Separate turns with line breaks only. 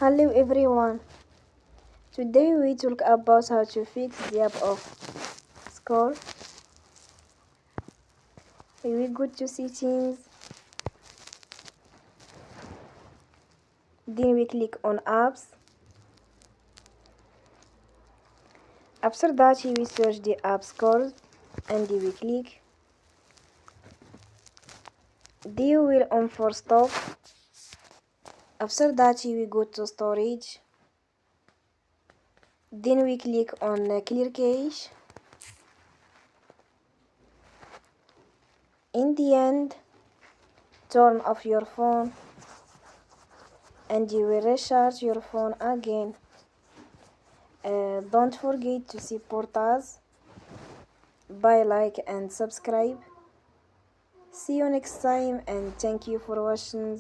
Hello everyone. Today we talk about how to fix the app of Score. We go to settings, then we click on apps. After that we search the app Score and we click. Then we will on for stop. After that we go to storage. Then we click on clear cache. In the end, turn off your phone and you will recharge your phone again. Don't forget to support us by like and subscribe. See you next time and thank you for watching.